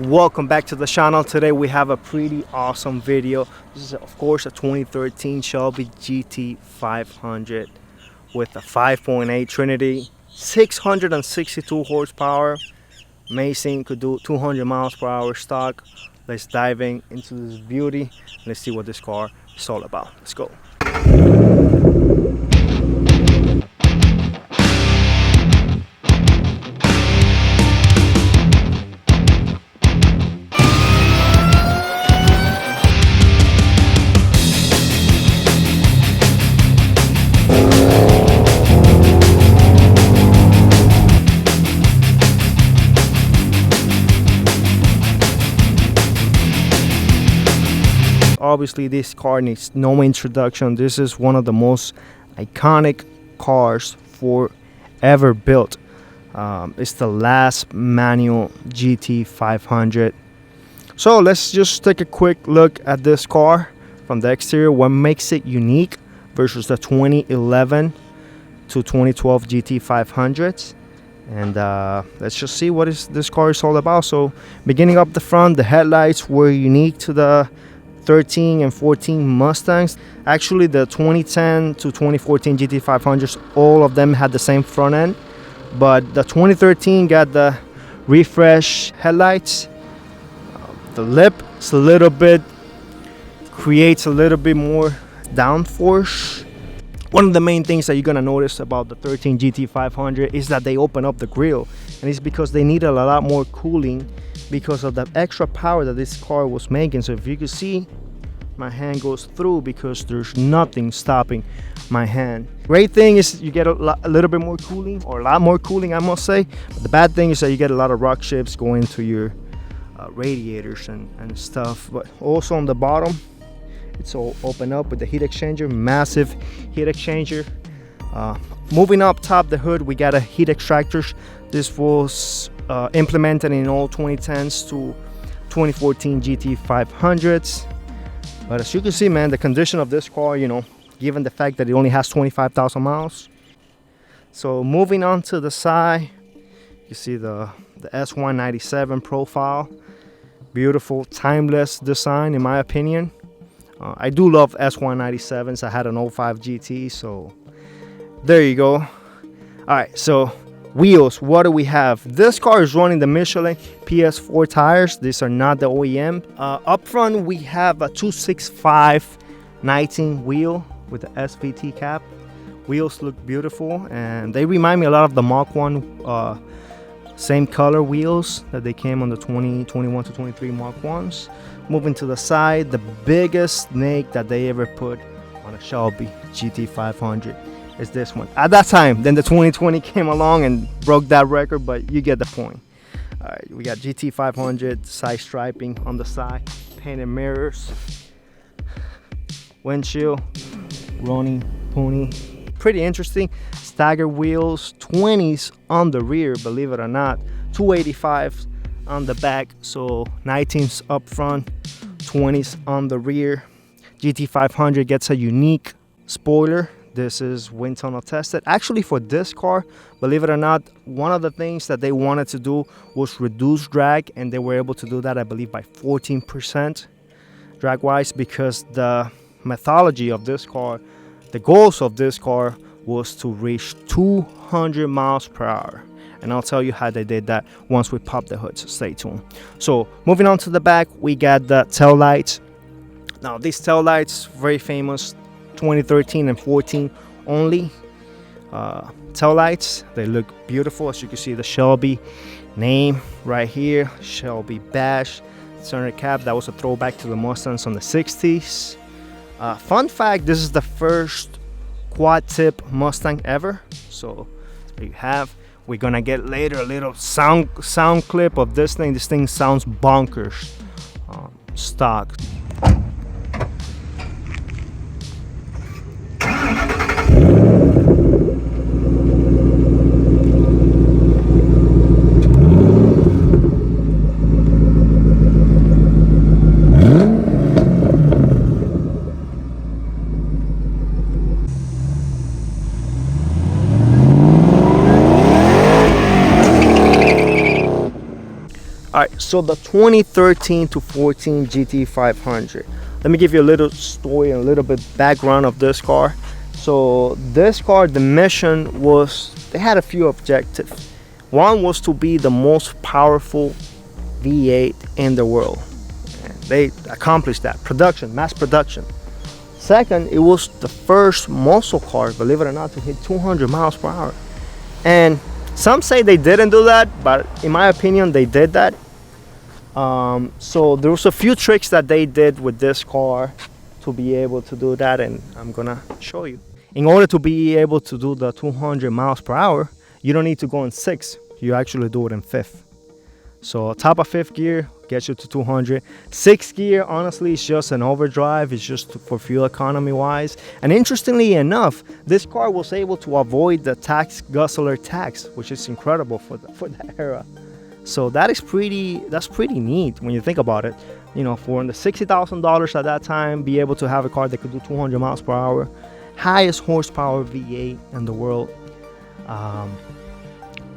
Welcome back to the channel. Today we have a pretty awesome video. This is of course a 2013 Shelby GT500 with a 5.8 Trinity, 662 horsepower. Amazing, could do 200 miles per hour stock. Let's dive into this beauty. Let's see what this car is all about. Let's go. Obviously this car needs no introduction. This is one of the most iconic cars ever built. It's the last manual GT500. So let's just take a quick look at this car from the exterior. What makes it unique versus the 2011 to 2012 GT500s, and let's just see what this car is all about. So beginning up the front, the headlights were unique to the 13 and 14 Mustangs. Actually the 2010 to 2014 GT500s, all of them had the same front end, but the 2013 got the refresh headlights. The lip is a little bit, creates a little bit more downforce. One of the main things that you're gonna notice about the 13 GT500 is that they open up the grille, and it's because they needed a lot more cooling because of the extra power that this car was making. So if you can see, my hand goes through because there's nothing stopping my hand. Great thing is you get a little bit more cooling, or a lot more cooling I must say. But the bad thing is that you get a lot of rock chips going into your radiators and stuff. But also on the bottom, it's all open up with the heat exchanger, massive heat exchanger. Moving up top the hood, we got a heat extractors. This was implemented in all 2010s to 2014 GT500s. But as you can see, man, the condition of this car, given the fact that it only has 25,000 miles. So moving on to the side, you see the S197 profile. Beautiful, timeless design in my opinion. I do love S197s. I had an 05 GT, so there you go. All right, so wheels, what do we have? This car is running the Michelin PS4 tires. These are not the OEM. Up front, we have a 265 19 wheel with the SVT cap. Wheels look beautiful, and they remind me a lot of the Mach 1 same color wheels that they came on the 2021 to 23 Mach 1s. Moving to the side, the biggest snake that they ever put on a Shelby GT500 is this one. At that time, then the 2020 came along and broke that record, but you get the point. All right, we got GT500 side striping on the side, painted mirrors, windshield, running pony. Pretty interesting. Stagger wheels, 20s on the rear, believe it or not, 285s on the back, so 19s up front, 20s on the rear. GT500 gets a unique spoiler. This is wind tunnel tested. Actually, for this car, believe it or not, one of the things that they wanted to do was reduce drag, and they were able to do that, I believe, by 14% drag wise, because the methodology of this car, the goals of this car was to reach 200 miles per hour. And I'll tell you how they did that once we pop the hood, so stay tuned. So moving on to the back, we got the tail lights. Now these tail lights, very famous, 2013 and 14 only tail lights. They look beautiful. As you can see, the Shelby name right here, Shelby badge, center cap. That was a throwback to the Mustangs on the 60s. Fun fact, this is the first quad tip Mustang ever. So there you have. We're gonna get later a little sound clip of this thing. This thing sounds bonkers stock. So the 2013 to 14 GT500. Let me give you a little story and a little bit background of this car. So this car, the mission was, they had a few objectives. One was to be the most powerful V8 in the world. And they accomplished that. Production, mass production. Second, it was the first muscle car, believe it or not, to hit 200 miles per hour. And some say they didn't do that, but in my opinion, they did that. So there was a few tricks that they did with this car to be able to do that, and I'm gonna show you. In order to be able to do the 200 miles per hour, you don't need to go in sixth. You actually do it in fifth. So top of fifth gear gets you to 200. Sixth gear, honestly, is just an overdrive. It's just for fuel economy wise. And interestingly enough, this car was able to avoid the guzzler tax, which is incredible for that era. So that's pretty neat when you think about it. You know, for under $60,000 at that time, be able to have a car that could do 200 miles per hour, highest horsepower V8 in the world.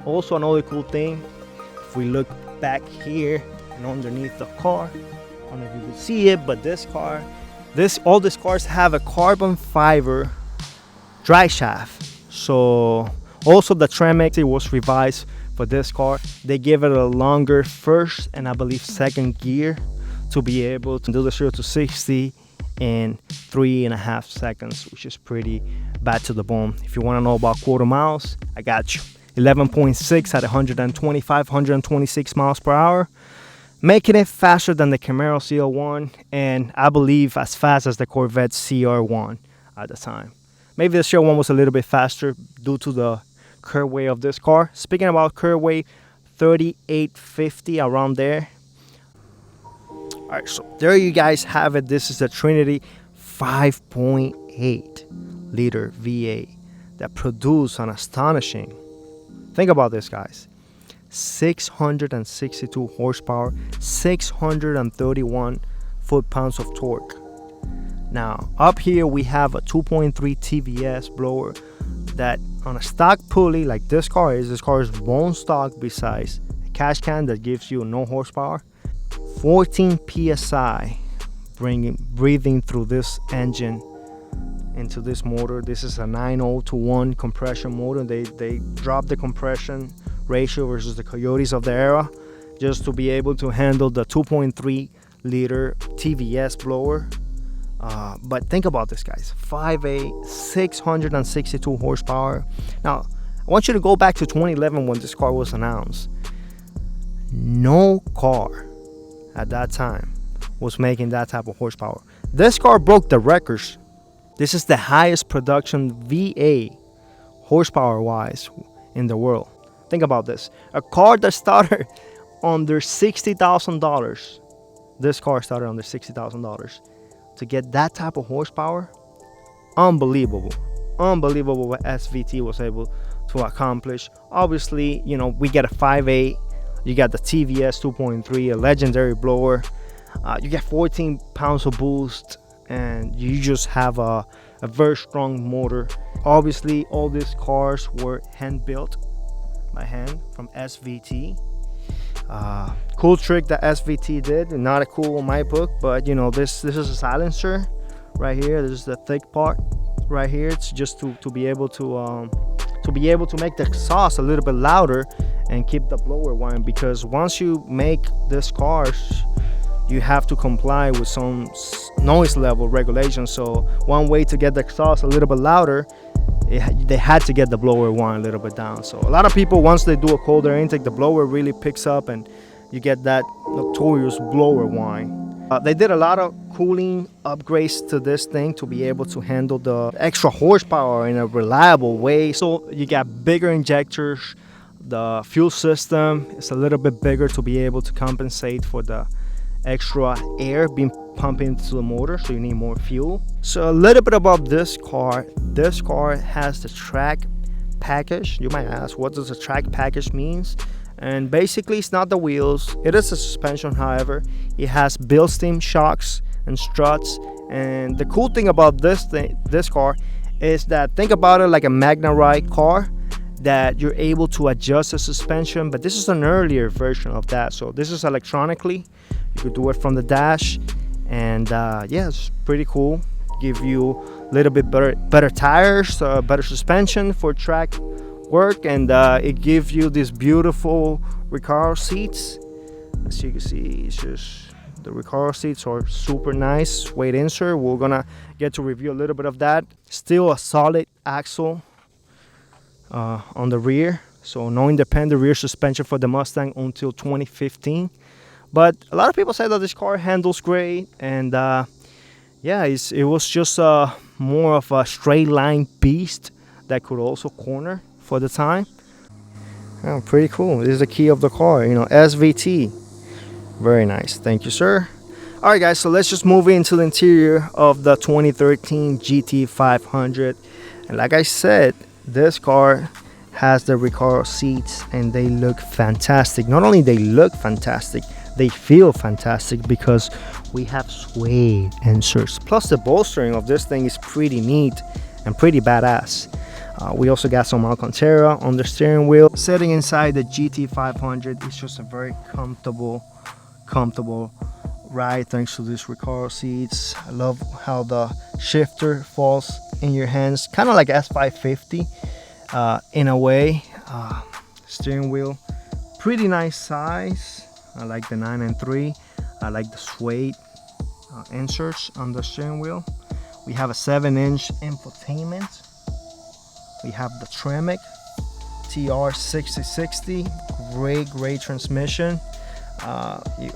Also, another cool thing, if we look back here and underneath the car, I don't know if you can see it, but this car, all these cars have a carbon fiber drive shaft. So also the Tremec, it was revised for this car. They give it a longer first and I believe second gear to be able to do the 0 to 60 in 3.5 seconds, which is pretty bad to the bone. If you want to know about quarter miles, I got you. 11.6 at 126 miles per hour, making it faster than the Camaro CL1, and I believe as fast as the Corvette CR1 at the time. Maybe the CR1 was a little bit faster due to the curb weight of this car. Speaking about curb weight, 3850, around there. All right, so there you guys have it. This is the Trinity 5.8 liter V8 that produced an astonishing, think about this, guys, 662 horsepower, 631 foot-pounds of torque. Now, up here we have a 2.3 TVS blower that on a stock pulley like this car is bone stock, besides a cash can that gives you no horsepower. 14 PSI breathing through this engine into this motor. This is a 9:0 to 1 compression motor. They dropped the compression ratio versus the Coyotes of the era just to be able to handle the 2.3 liter TVS blower. But think about this, guys. 5.8, 662 horsepower. Now, I want you to go back to 2011 when this car was announced. No car at that time was making that type of horsepower. This car broke the records. This is the highest production V8 horsepower-wise in the world. Think about this. A car that started under $60,000. This car started under $60,000. To get that type of horsepower, unbelievable. Unbelievable what SVT was able to accomplish. Obviously, you know, we get a 5.8. You got the TVS 2.3, a legendary blower. You get 14 pounds of boost, and you just have a very strong motor. Obviously, all these cars were hand built by hand from SVT. Cool trick that SVT did, not a cool in my book, but you know, this is a silencer right here. This is the thick part right here. It's just to be able to make the exhaust a little bit louder and keep the blower whine, because once you make this cars, you have to comply with some noise level regulations. So one way to get the exhaust a little bit louder, they had to get the blower whine a little bit down. So a lot of people, once they do a colder intake, the blower really picks up and you get that notorious blower whine. They did a lot of cooling upgrades to this thing to be able to handle the extra horsepower in a reliable way. So you got bigger injectors. The fuel system is a little bit bigger to be able to compensate for the extra air being pumped into the motor, so you need more fuel. So a little bit about this car. This car has the track package. You might ask, what does the track package means? And basically, it's not the wheels. It is a suspension, however. It has Bilstein shocks and struts. And the cool thing about this car is that, think about it like a Magna Ride car. that you're able to adjust the suspension, but this is an earlier version of that. So this is electronically, you could do it from the dash, and yeah, it's pretty cool. Give you a little bit better tires, better suspension for track work, and it gives you these beautiful Recaro seats. As you can see, it's just the Recaro seats are super nice. Suede insert. We're gonna get to review a little bit of that. Still a solid axle on the rear, so no independent rear suspension for the Mustang until 2015. But a lot of people say that this car handles great, and yeah, it was just more of a straight line beast that could also corner for the time. Oh, pretty cool. This is the key of the car, you know, SVT. Very nice. Thank you, sir. All right, guys, so let's just move into the interior of the 2013 GT500. And like I said, this car has the Recaro seats, and they look fantastic. Not only they look fantastic, they feel fantastic because we have suede inserts. Plus the bolstering of this thing is pretty neat and pretty badass. We also got some Alcantara on the steering wheel. Sitting inside the GT500 is just a very comfortable ride thanks to these Recaro seats. I love how the shifter falls in your hands, kind of like S550 in a way. Steering wheel, pretty nice size. I like the 9 and 3. I like the suede inserts on the steering wheel. We have a 7-inch infotainment. We have the Tremec TR6060, great transmission.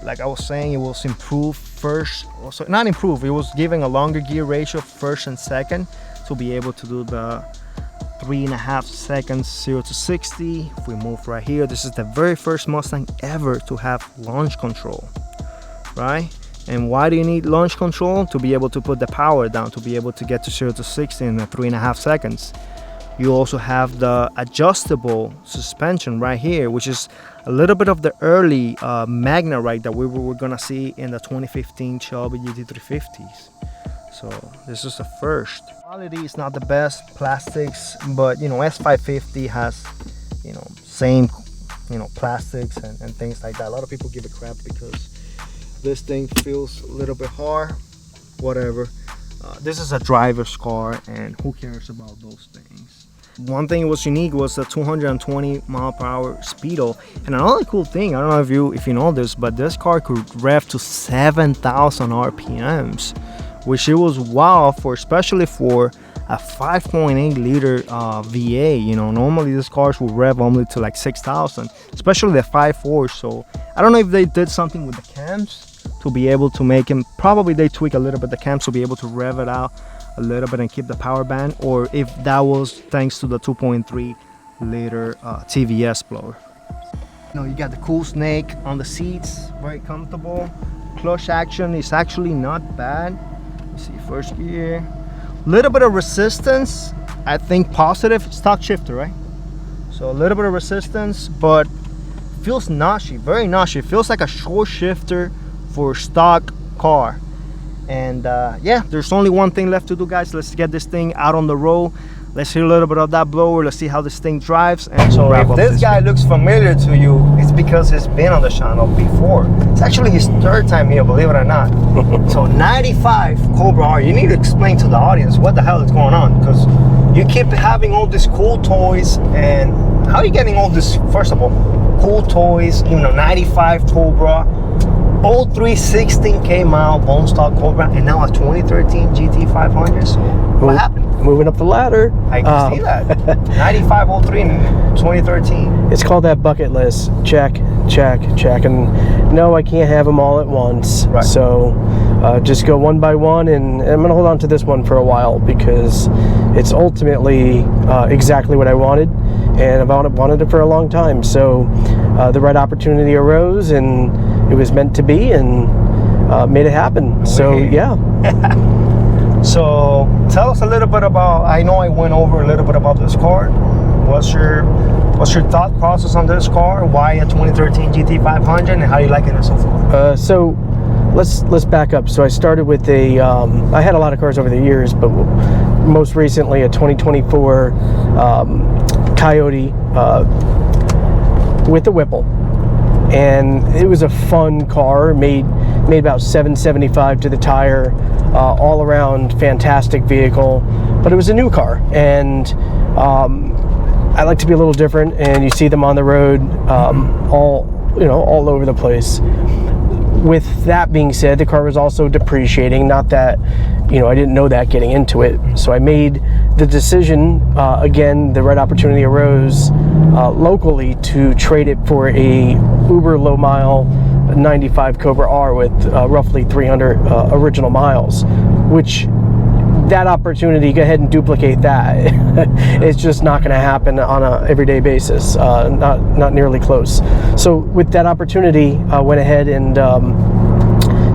Like I was saying, it was improved first, also not improved, it was giving a longer gear ratio first and second to be able to do the 3.5 seconds 0 to 60. If we move right here, this is the very first Mustang ever to have launch control, right? And why do you need launch control? To be able to put the power down, to be able to get to 0 to 60 in 3.5 seconds. You also have the adjustable suspension right here, which is a little bit of the early Magna ride that we were gonna see in the 2015 Shelby GT350s. So this is the first. Quality is not the best, plastics, but you know, S550 has, you know, same, you know, plastics and things like that. A lot of people give it crap because this thing feels a little bit hard, whatever. This is a driver's car, and who cares about those things? One thing that was unique was the 220 mile per hour speedo. And another cool thing, I don't know if you know this, but this car could rev to 7,000 RPMs, which it was wow for, especially for a 5.8 liter V8. You know, normally these cars will rev only to like 6,000, especially the 5.4. So I don't know if they did something with the cams to be able to make him, probably they tweak a little bit the cams to be able to rev it out a little bit and keep the power band, or if that was thanks to the 2.3 liter TVS blower. You know, you got the cool snake on the seats, very comfortable. Clutch action is actually not bad. You see, first gear, little bit of resistance, I think positive. Stock shifter, right? So a little bit of resistance, but feels noshy, very noshy. Feels like a short shifter for stock car. And yeah, there's only one thing left to do, guys. Let's get this thing out on the road. Let's hear a little bit of that blower. Let's see how this thing drives. And so if this guy looks familiar to you, it's because he's been on the channel before. It's actually his third time here, believe it or not. So 95 Cobra R. You need to explain to the audience what the hell is going on, because you keep having all these cool toys. And how are you getting all this, first of all, cool toys, you know, 95 Cobra, 0316K mile bone stock Cobra, and now a 2013 GT500. So what happened? Moving up the ladder. I can see that. 95, 03, and 2013. It's called that bucket list. Check. And no, I can't have them all at once. Right. So just go one by one, and I'm going to hold on to this one for a while because it's ultimately exactly what I wanted, and I've wanted it for a long time. So the right opportunity arose, and it was meant to be, and made it happen. So yeah. So tell us a little bit about, I know I went over a little bit about this car. What's your thought process on this car? Why a 2013 GT500, and how do you like it and so forth? So let's back up. So I started with I had a lot of cars over the years, but most recently a 2024 Coyote with the Whipple, and it was a fun car. Made about 775 to the tire, all around fantastic vehicle. But it was a new car, and I like to be a little different. And you see them on the road, all over the place. With that being said, the car was also depreciating. Not that, I didn't know that getting into it. So I made the decision, again, the right opportunity arose locally to trade it for a uber low mile 95 Cobra R with roughly 300 original miles, which that opportunity, go ahead and duplicate that. It's just not going to happen on a everyday basis, not nearly close. So with that opportunity, I went ahead and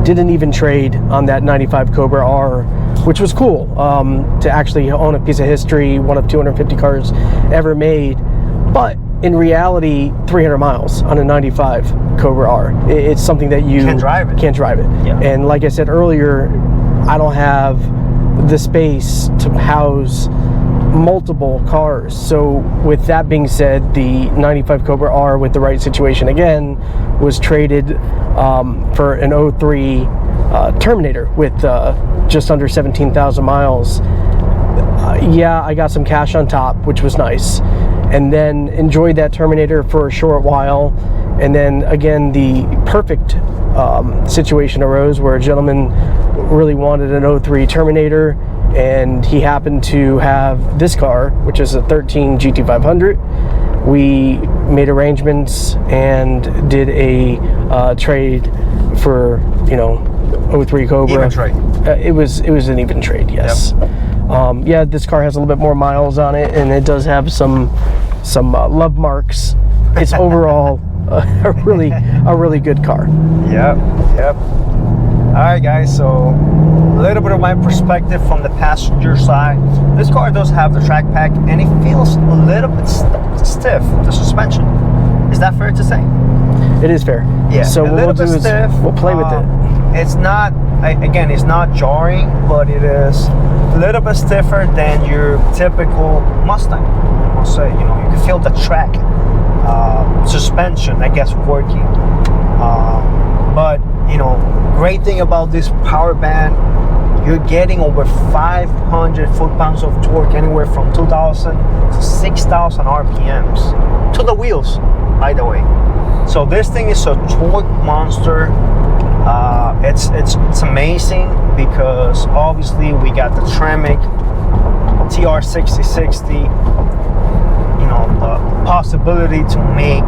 did an even trade on that 95 Cobra R, which was cool, to actually own a piece of history, one of 250 cars ever made. But in reality, 300 miles on a 95 Cobra R, it's something that you can't drive it. Yeah. And like I said earlier, I don't have the space to house multiple cars. So with that being said, the 95 Cobra R, with the right situation again, was traded for an 03 Terminator with just under 17,000 miles. Yeah, I got some cash on top, which was nice, and then enjoyed that Terminator for a short while. And then again, the perfect situation arose where a gentleman really wanted an 03 Terminator, and he happened to have this car, which is a 13 GT500. We made arrangements and did a trade for 03 Cobra. Even trade. It was an even trade, yes. Yep. Yeah, this car has a little bit more miles on it, and it does have some love marks. It's overall a really good car. Yep. All right, guys, so a little bit of my perspective from the passenger side. This car does have the track pack, and it feels a little bit stiff, the suspension. Is that fair to say? It is fair. Yeah, so what we'll do is we'll play with it. It's not, again, it's not jarring, but it is a little bit stiffer than your typical Mustang. I must say, you can feel the track suspension, I guess, working. But great thing about this power band, you're getting over 500 foot-pounds of torque, anywhere from 2,000 to 6,000 RPMs to the wheels, by the way. So this thing is a torque monster. It's amazing because obviously we got the Tremec TR6060, the possibility to make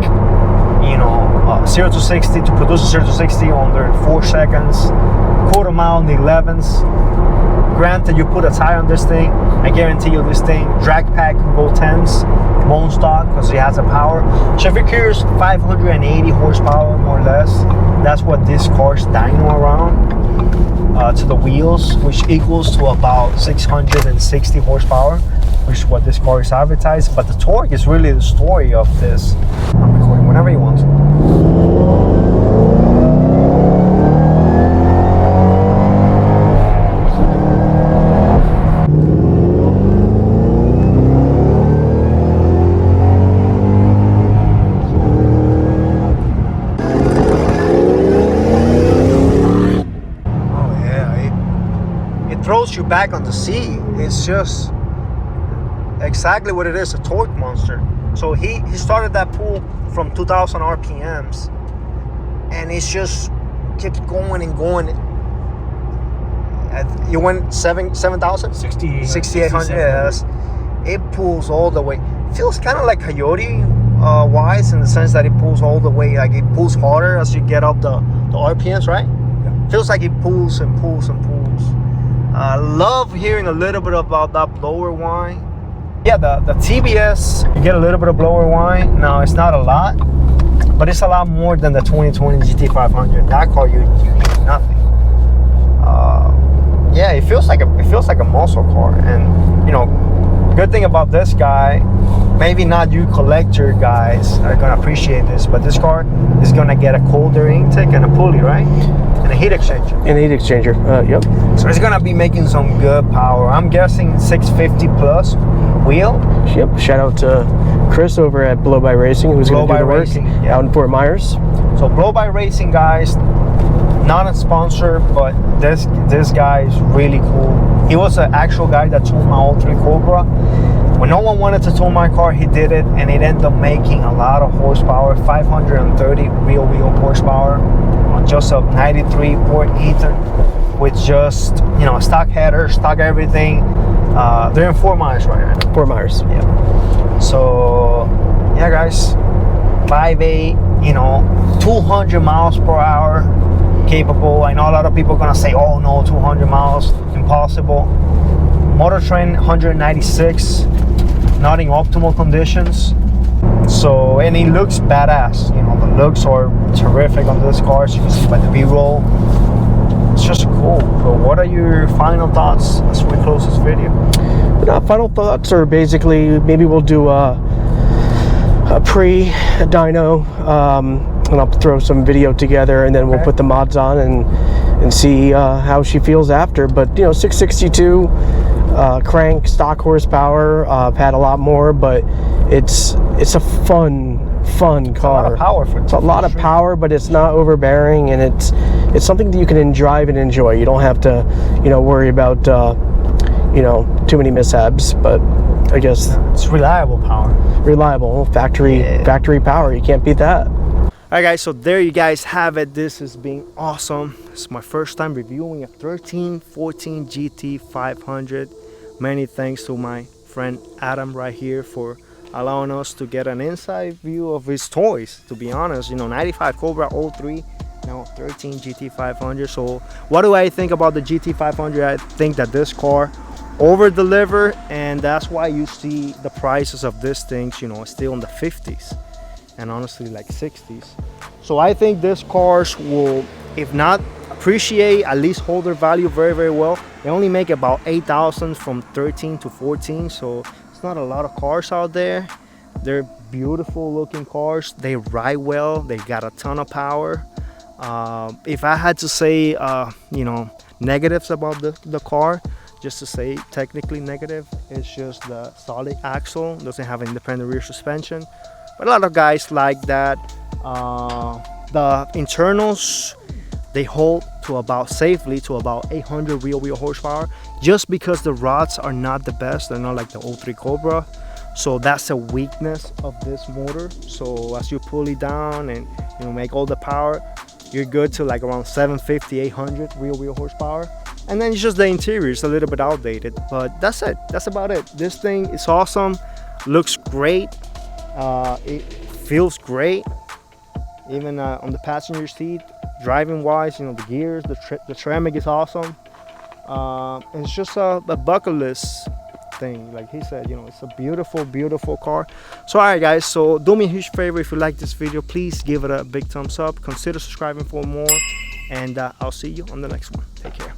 0 to 60, to produce a 0 to 60 under 4 seconds, quarter mile in the 11s. Granted, you put a tire on this thing, I guarantee you this thing, drag pack can go 10s, bone stock, because it has a power. So if you're curious, 580 horsepower, more or less. That's what this car's dyno around to the wheels, which equals to about 660 horsepower, which is what this car is advertised. But the torque is really the story of this. I'm recording whenever you want. Throws you back on the seat. It's just exactly what it is, a torque monster. So he started that pool from 2,000 RPMs, and it's just kept going and going. You went 7,000? 6,800. Yes. It pulls all the way. Feels kind of like Coyote wise, in the sense that it pulls all the way. Like it pulls harder as you get up the RPMs, right? Yeah. Feels like it pulls and pulls and pulls. I love hearing a little bit about that blower whine. Yeah, the TBS, you get a little bit of blower whine. Now, it's not a lot, but it's a lot more than the 2020 GT500. That car, you hear nothing. Yeah, it feels like a muscle car. And good thing about this guy, maybe not you collector guys are gonna appreciate this, but this car is gonna get a cold air intake and a pulley, right? And a heat exchanger. And a heat exchanger, yep. So it's gonna be making some good power. I'm guessing 650 plus wheel. Yep, shout out to Chris over at Blow by Racing, who's going to do the work out in Fort Myers. So Blow by Racing, guys, not a sponsor, but this guy is really cool. He was an actual guy that tuned my 03 Cobra. When no one wanted to tune my car, he did it, and it ended up making a lot of horsepower, 530 real wheel horsepower on just a 93 Ford Ethan with just, you know, stock header, stock everything. They're in Fort Myers right now. Fort Myers. Yeah. So yeah, guys, 5'8", you know, 200 miles per hour capable. I know a lot of people are gonna say, oh no, 200 miles, impossible. Motor Trend 196, not in optimal conditions. So, and it looks badass. You know, the looks are terrific on this car, as you can see by the B-roll. It's just cool. So what are your final thoughts as we close this video? Final thoughts are basically, maybe we'll do a pre-dyno, and I'll throw some video together, and then we'll put the mods on and see how she feels after. But you know, 662 crank, stock horsepower. I've had a lot more, but it's a fun car. A lot of power for it. It's a lot of power, but it's not overbearing, and it's something that you can drive and enjoy. You don't have to, you know, worry about you know, too many mishaps. But I guess it's reliable power. Reliable factory power. You can't beat that. Alright guys, so there you guys have it. This has been awesome. It's my first time reviewing a 1314 GT500. Many thanks to my friend Adam right here for allowing us to get an inside view of his toys. To be honest, you know, 95 Cobra 03, now 13 GT500. So what do I think about the GT500? I think that this car over deliver, and that's why you see the prices of these things, you know, still in the 50s and honestly like 60s. So I think these cars will, if not appreciate, at least hold their value very well. They only make about 8,000 from 13 to 14, so it's not a lot of cars out there. They're beautiful looking cars. They ride well. They got a ton of power. If I had to say you know, negatives about the car, just to say technically negative, it's just the solid axle. Doesn't have independent rear suspension, but a lot of guys like that. The internals, they hold to about safely to about 800 real wheel horsepower, just because the rods are not the best. They're not like the 03 Cobra, so that's a weakness of this motor. So as you pull it down and, you know, make all the power, you're good to like around 750, 800 real wheel horsepower. And then it's just the interior is a little bit outdated, but that's it. That's about it. This thing is awesome, looks great, it feels great, even on the passenger seat. Driving wise, you know, the gears, the ceramic is awesome. And it's just a bucket list thing. Like he said, you know, it's a beautiful car. So alright guys, so do me a huge favor, if you like this video, please give it a big thumbs up, consider subscribing for more, and I'll see you on the next one. Take care.